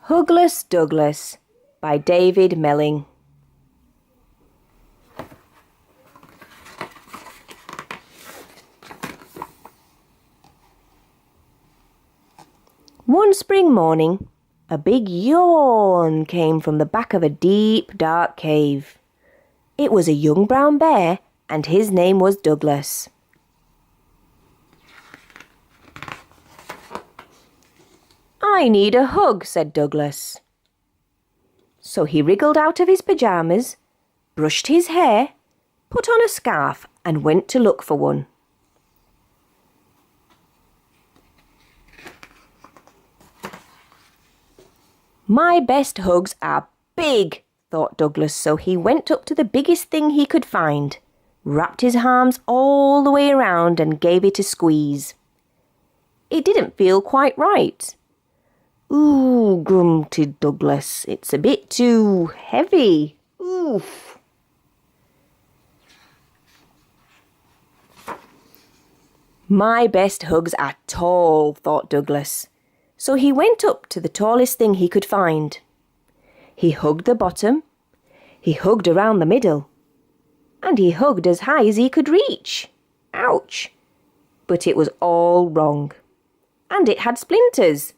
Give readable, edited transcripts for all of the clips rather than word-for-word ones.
Hugless, Douglas by David Melling. One spring morning, a big yawn came from the back of a deep, dark cave. It was a young brown bear, and his name was Douglas. "I need a hug," said Douglas. So he wriggled out of his pyjamas, brushed his hair, put on a scarf, and went to look for one. "My best hugs are big," thought Douglas, so he went up to the biggest thing he could find, wrapped his arms all the way around and gave it a squeeze. It didn't feel quite right. "Ooh," grunted Douglas, "it's a bit too heavy. Oof." "My best hugs are tall," thought Douglas. So he went up to the tallest thing he could find. He hugged the bottom, he hugged around the middle, and he hugged as high as he could reach. Ouch! But it was all wrong. And it had splinters.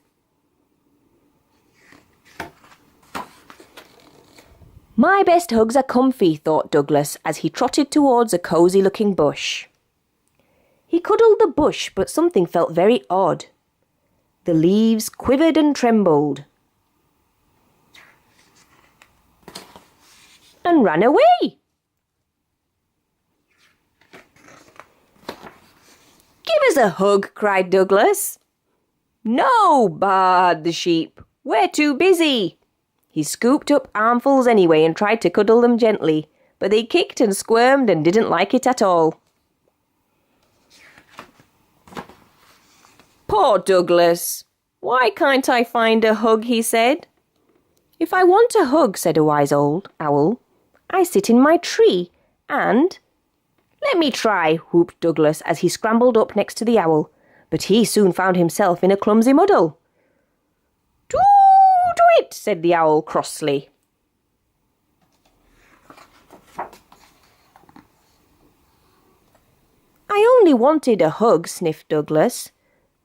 "My best hugs are comfy," thought Douglas as he trotted towards a cosy-looking bush. He cuddled the bush, but something felt very odd. The leaves quivered and trembled and ran away. "Give us a hug," cried Douglas. "No," baaed the sheep. "We're too busy." He scooped up armfuls anyway and tried to cuddle them gently, but they kicked and squirmed and didn't like it at all. "Poor Douglas. Why can't I find a hug?" he said. "If I want a hug," said a wise old owl, "I sit in my tree and—" "Let me try," whooped Douglas as he scrambled up next to the owl, but he soon found himself in a clumsy muddle. "Do it," said the owl crossly. "I only wanted a hug," sniffed Douglas.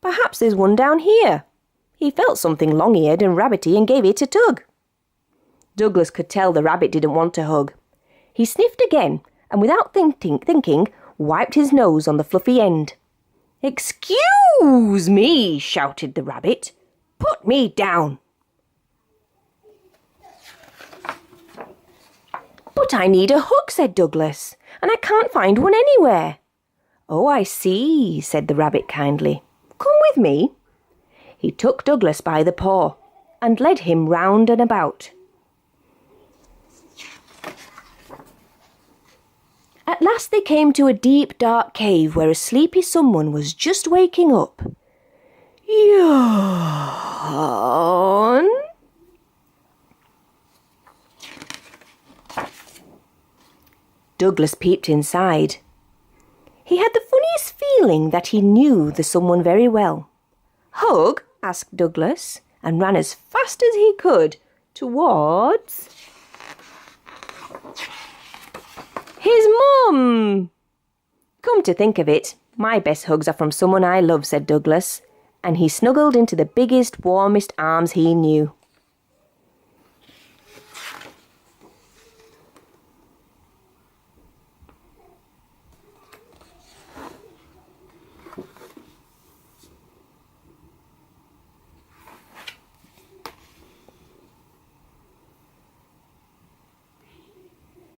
"Perhaps there's one down here." He felt something long-eared and rabbity and gave it a tug. Douglas could tell the rabbit didn't want a hug. He sniffed again and without thinking, wiped his nose on the fluffy end. "Excuse me," shouted the rabbit. "Put me down." "But I need a hug," said Douglas, "and I can't find one anywhere." "Oh, I see," said the rabbit kindly. "Come with me." He took Douglas by the paw and led him round and about. At last they came to a deep, dark cave where a sleepy someone was just waking up. Yawn. Douglas peeped inside. He had the funniest feeling that he knew the someone very well. "Hug?" asked Douglas, and ran as fast as he could towards his mum. "Come to think of it, my best hugs are from someone I love," said Douglas, and he snuggled into the biggest, warmest arms he knew.